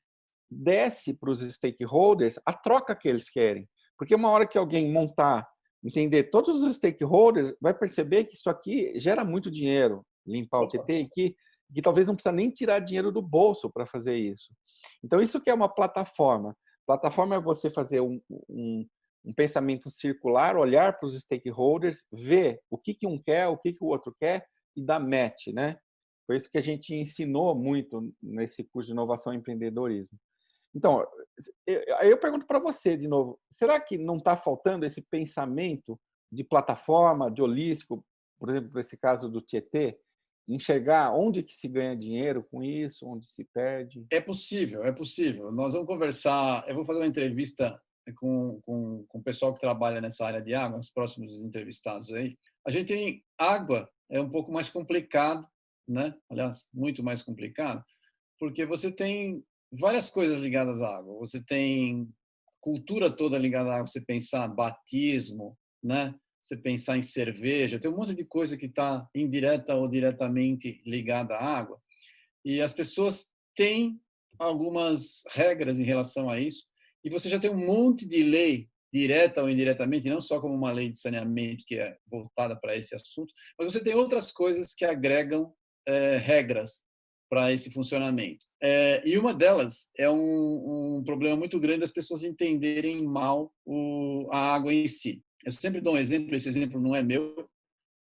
B: desse para os stakeholders a troca que eles querem. Porque uma hora que alguém montar, entender todos os stakeholders, vai perceber que isso aqui gera muito dinheiro, limpar o
A: opa,
B: Tietê, e que talvez não precisa nem tirar dinheiro do bolso para fazer isso. Então, isso que é uma plataforma. Plataforma é você fazer um pensamento circular, olhar para os stakeholders, ver o que um quer, o que o outro quer e dar match, né? Foi isso que a gente ensinou muito nesse curso de inovação e empreendedorismo. Então, aí eu pergunto para você de novo, será que não está faltando esse pensamento de plataforma, de holístico, por exemplo, nesse caso do Tietê, enxergar onde que se ganha dinheiro com isso, onde se perde?
A: é possível, é possível. Nós vamos conversar, eu vou fazer uma entrevista com o pessoal que trabalha nessa área de água, os próximos entrevistados aí. A gente tem água, é um pouco mais complicado, né? Aliás, muito mais complicado, porque você tem várias coisas ligadas à água. Você tem cultura toda ligada à água, você pensar batismo, né? você pensar em cerveja, tem um monte de coisa que está indireta ou diretamente ligada à água. E as pessoas têm algumas regras em relação a isso, e você já tem um monte de lei, direta ou indiretamente, não só como uma lei de saneamento que é voltada para esse assunto, mas você tem outras coisas que agregam regras para esse funcionamento. E uma delas é um problema muito grande das pessoas entenderem mal a água em si. Eu sempre dou um exemplo, esse exemplo não é meu,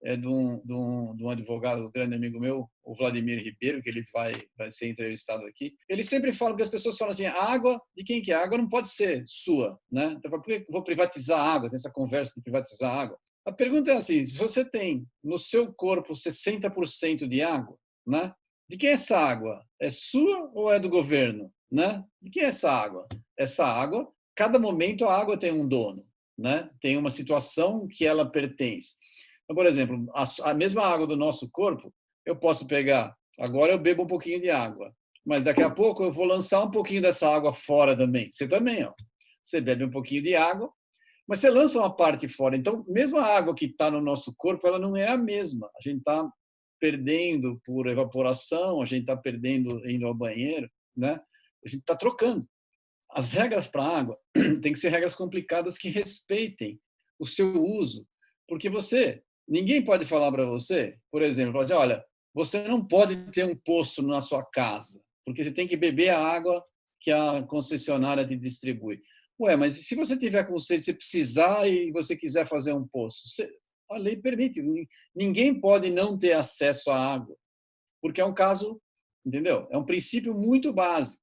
A: é de um advogado, um grande amigo meu, o Vladimir Ribeiro, que ele vai ser entrevistado aqui. Ele sempre fala, porque as pessoas falam assim, a água, de quem que é? A água não pode ser sua, né? Então, por que eu vou privatizar a água? Tem essa conversa de privatizar a água. A pergunta é assim, se você tem no seu corpo 60% de água, né? De quem é essa água? É sua ou é do governo, né? De quem é essa água? Essa água, cada momento a água tem um dono, né? Tem uma situação que ela pertence. Então, por exemplo, a mesma água do nosso corpo, eu posso pegar, agora eu bebo um pouquinho de água, mas daqui a pouco eu vou lançar um pouquinho dessa água fora também. Você também, ó. Você bebe um pouquinho de água, mas você lança uma parte fora. Então, mesmo a água que está no nosso corpo, ela não é a mesma. A gente está perdendo por evaporação, a gente está perdendo indo ao banheiro, né? A gente está trocando. As regras para a água têm que ser regras complicadas que respeitem o seu uso, porque ninguém pode falar para você, por exemplo, falar assim, olha, você não pode ter um poço na sua casa, porque você tem que beber a água que a concessionária te distribui. Ué, mas se você tiver com sede, se precisar e você quiser fazer um poço, a lei permite. Ninguém pode não ter acesso à água, porque é um caso, entendeu? É um princípio muito básico.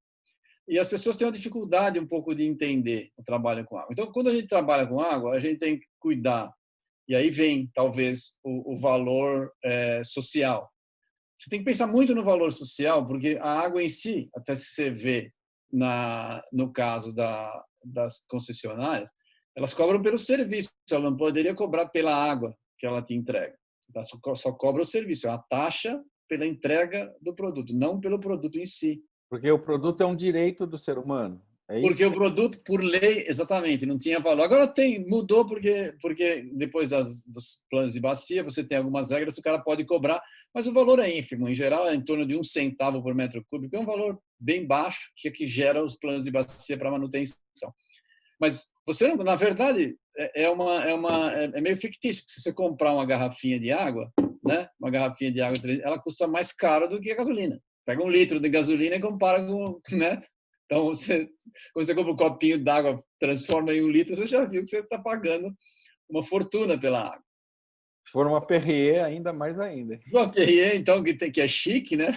A: E as pessoas têm uma dificuldade um pouco de entender o trabalho com água. Então, quando a gente trabalha com água, a gente tem que cuidar. E aí vem, talvez, o valor social. Você tem que pensar muito no valor social, porque a água em si, até se você vê no caso das concessionárias, elas cobram pelo serviço. Ela não poderia cobrar pela água que ela te entrega. Ela só cobra o serviço, é uma taxa pela entrega do produto, não pelo produto em si.
B: Porque o produto é um direito do ser humano. É
A: Porque
B: isso?
A: o produto, por lei, exatamente, não tinha valor. Agora mudou porque depois dos planos de bacia, você tem algumas regras, o cara pode cobrar, mas o valor é ínfimo. Em geral, é em torno de 1 centavo por metro cúbico. É um valor bem baixo, que é que gera os planos de bacia para manutenção. Mas você, na verdade, é meio fictício, porque se você comprar uma garrafinha de água, né, uma garrafinha de água, ela custa mais caro do que a gasolina. Pega 1 litro de gasolina e compara com, né? Então, quando você compra um copinho d'água, transforma em 1 litro, você já viu que você está pagando uma fortuna pela água.
B: Se for uma Perrier, ainda mais ainda.
A: Uma Perrier, então, que é chique, né?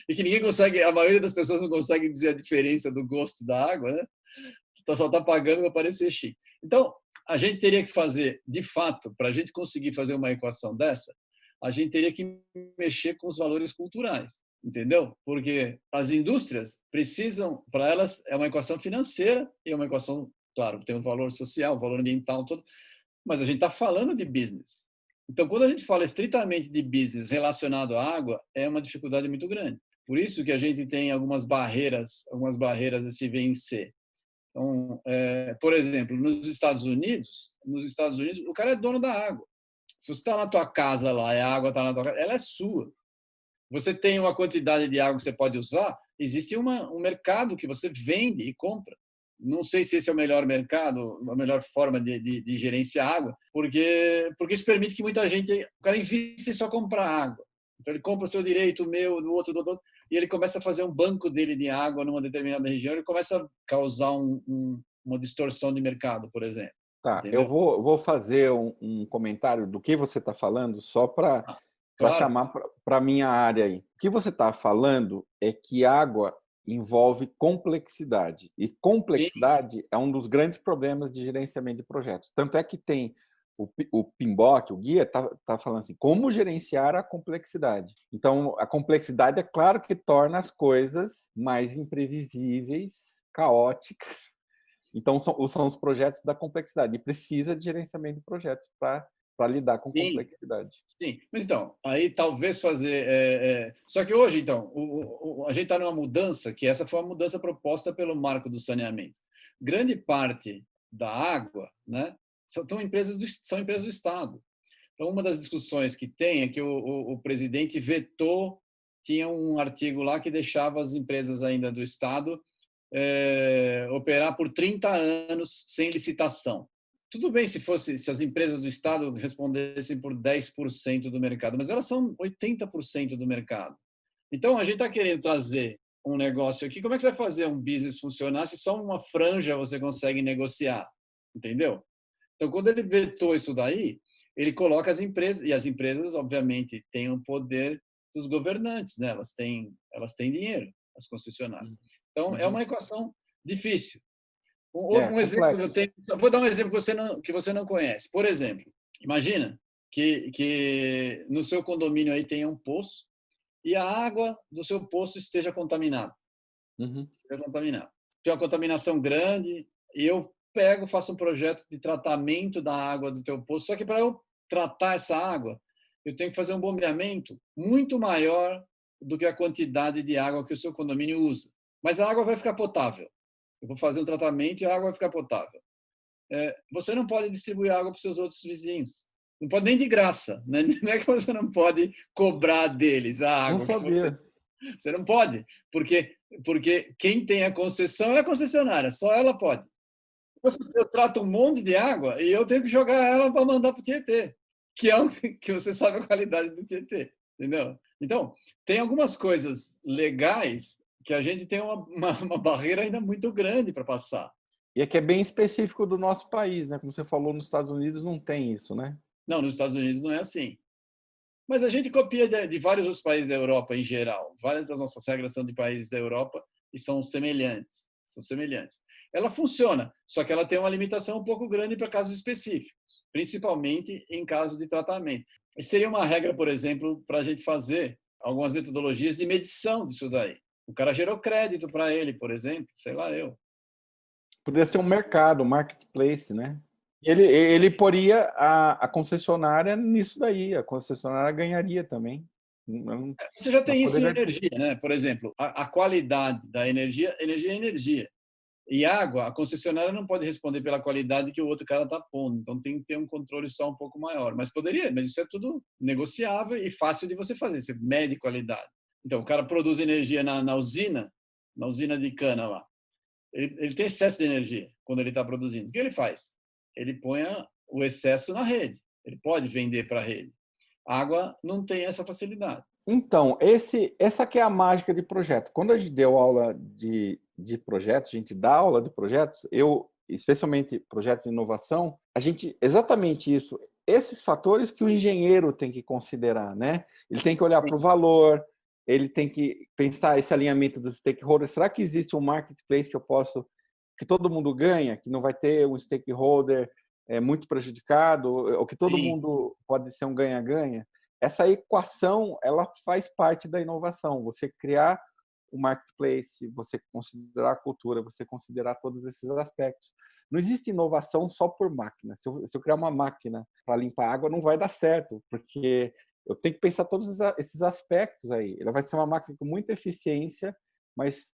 A: E que ninguém consegue, a maioria das pessoas não consegue dizer a diferença do gosto da água, né? Então, só está pagando para parecer chique. Então, a gente teria que fazer, de fato, para a gente conseguir fazer uma equação dessa, a gente teria que mexer com os valores culturais, entendeu? Porque as indústrias precisam, para elas, é uma equação financeira e é uma equação, claro, tem um valor social, um valor ambiental, todo, mas a gente está falando de business. Então, quando a gente fala estritamente de business relacionado à água, é uma dificuldade muito grande. Por isso que a gente tem algumas barreiras a se vencer. Então, por exemplo, nos Estados Unidos, o cara é dono da água. Se você está na tua casa lá e a água está na tua casa, ela é sua. Você tem uma quantidade de água que você pode usar, existe um mercado que você vende e compra. Não sei se esse é o melhor mercado, a melhor forma de gerenciar água, porque isso permite que muita gente, o cara invista em só comprar água. Então ele compra o seu direito, o meu, do outro, e ele começa a fazer um banco dele de água numa determinada região, ele começa a causar uma distorção de mercado, por exemplo.
B: Tá, eu
A: Entendeu?
B: vou fazer um comentário do que você está falando, só para
A: Ah,
B: para
A: claro.
B: chamar para a minha área aí. O que você está falando é que água envolve complexidade, e
A: Sim,
B: complexidade é um dos grandes problemas de gerenciamento de projetos. Tanto é que tem o PMBOK, o guia, tá falando assim, como gerenciar a complexidade. Então, a complexidade, é claro que torna as coisas mais imprevisíveis, caóticas. Então, são os projetos da complexidade, e precisa de gerenciamento de projetos para lidar com
A: sim.
B: complexidade.
A: Sim, mas então, aí talvez fazer. Só que hoje, então, a gente está numa mudança, que essa foi uma mudança proposta pelo Marco do Saneamento. Grande parte da água, né, são empresas do Estado. Então, uma das discussões que tem é que o presidente vetou, tinha um artigo lá que deixava as empresas ainda do Estado operar por 30 anos sem licitação. Tudo bem se as empresas do Estado respondessem por 10% do mercado, mas elas são 80% do mercado. Então, a gente está querendo trazer um negócio aqui. Como é que você vai fazer um business funcionar se só uma franja você consegue negociar? Entendeu? Então, quando ele vetou isso daí, ele coloca as empresas, e as empresas, obviamente, têm o poder dos governantes, né? Elas têm dinheiro, as concessionárias. Então, é uma equação difícil. Um exemplo que eu tenho, vou dar um exemplo que você não conhece. Por exemplo, imagina que no seu condomínio aí tenha um poço e a água do seu poço esteja contaminada. Esteja contaminada. Tem uma contaminação grande e eu faço um projeto de tratamento da água do teu poço. Só que para eu tratar essa água, eu tenho que fazer um bombeamento muito maior do que a quantidade de água que o seu condomínio usa. Mas a água vai ficar potável. Eu vou fazer um tratamento e a água vai ficar potável. Você não pode distribuir água para os seus outros vizinhos. Não pode nem de graça. Né? Não é que você não pode cobrar deles a água.
B: Não sabia.
A: Você não pode, porque quem tem a concessão é a concessionária, só ela pode. Eu trato um monte de água e eu tenho que jogar ela para mandar para o Tietê, que você sabe a qualidade do Tietê, entendeu? Então, tem algumas coisas legais que a gente tem uma barreira ainda muito grande para passar.
B: E é que é bem específico do nosso país, né? Como você falou, nos Estados Unidos não tem isso, né?
A: Não, nos Estados Unidos não é assim. Mas a gente copia de vários outros países da Europa em geral. Várias das nossas regras são de países da Europa e são semelhantes. São semelhantes. Ela funciona, só que ela tem uma limitação um pouco grande para casos específicos, principalmente em caso de tratamento. E seria uma regra, por exemplo, para a gente fazer algumas metodologias de medição disso daí. O cara gerou crédito para ele, por exemplo, sei lá eu.
B: Poderia ser um mercado, um marketplace, né? Ele poria a concessionária nisso daí, a concessionária ganharia também.
A: Você já tem isso em energia, né? Por exemplo, a qualidade da energia é energia. E água, a concessionária não pode responder pela qualidade que o outro cara está pondo. Então tem que ter um controle só um pouco maior. Mas poderia, mas isso é tudo negociável e fácil de você fazer. Você mede qualidade. Então o cara produz energia na usina de cana lá. Ele tem excesso de energia quando ele está produzindo. O que ele faz? Ele põe o excesso na rede. Ele pode vender para a rede. A água não tem essa facilidade.
B: Então, essa que é a mágica de projeto. Quando a gente deu aula de projetos, a gente dá aula de projetos, especialmente projetos de inovação, exatamente isso, esses fatores que o engenheiro tem que considerar, né? Ele tem que olhar para o valor, ele tem que pensar esse alinhamento dos stakeholders. Será que existe um marketplace que todo mundo ganha, que não vai ter um stakeholder muito prejudicado, ou que todo mundo pode ser um ganha-ganha? Essa equação, ela faz parte da inovação. Você criar o marketplace, você considerar a cultura, você considerar todos esses aspectos. Não existe inovação só por máquina. Se eu criar uma máquina para limpar água, não vai dar certo, porque eu tenho que pensar todos esses aspectos aí. Ela vai ser uma máquina com muita eficiência, mas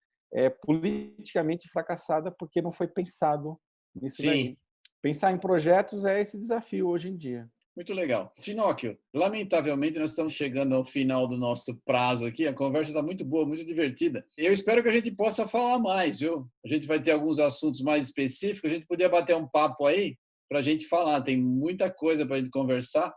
B: politicamente fracassada porque não foi pensado nisso daí. Pensar em projetos é esse desafio hoje em dia.
A: Muito legal. Finóquio, lamentavelmente nós estamos chegando ao final do nosso prazo aqui. A conversa está muito boa, muito divertida. Eu espero que a gente possa falar mais, viu? A gente vai ter alguns assuntos mais específicos. A gente podia bater um papo aí para a gente falar. Tem muita coisa para a gente conversar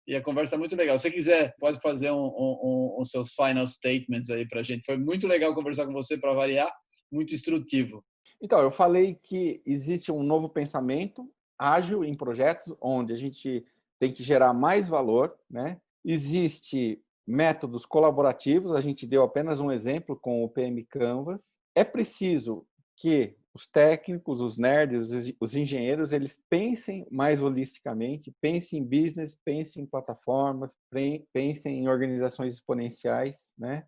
A: e a conversa é muito legal. Se você quiser, pode fazer os seus final statements aí para a gente. Foi muito legal conversar com você, para variar, muito instrutivo.
B: Então, eu falei que existe um novo pensamento ágil em projetos, onde a gente tem que gerar mais valor, né? Existe métodos colaborativos, a gente deu apenas um exemplo com o PM Canvas. É preciso que os técnicos, os nerds, os engenheiros, eles pensem mais holisticamente, pensem em business, pensem em plataformas, pensem em organizações exponenciais, né?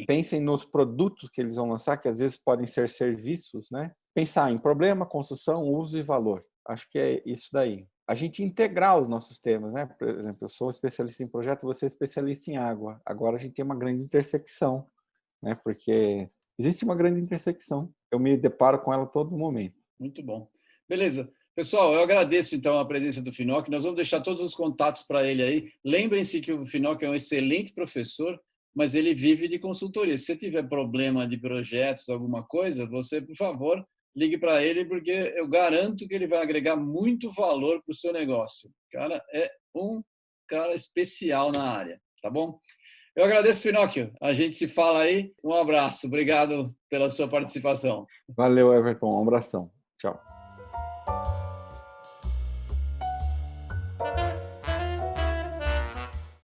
B: Pensem nos produtos que eles vão lançar, que às vezes podem ser serviços, né? Pensar em problema, construção, uso e valor. Acho que é isso daí. A gente integrar os nossos temas, né? Por exemplo, eu sou especialista em projeto, você é especialista em água. Agora a gente tem uma grande intersecção, né? Porque existe uma grande intersecção. Eu me deparo com ela a todo momento.
A: Muito bom. Beleza. Pessoal, eu agradeço então a presença do Finoc. Nós vamos deixar todos os contatos para ele aí. Lembrem-se que o Finoc é um excelente professor, mas ele vive de consultoria. Se você tiver problema de projetos, alguma coisa, você, por favor, ligue para ele, porque eu garanto que ele vai agregar muito valor para o seu negócio. O cara é um cara especial na área, tá bom? Eu agradeço, Finóquio. A gente se fala aí. Um abraço. Obrigado pela sua participação.
B: Valeu, Everton. Um abração. Tchau.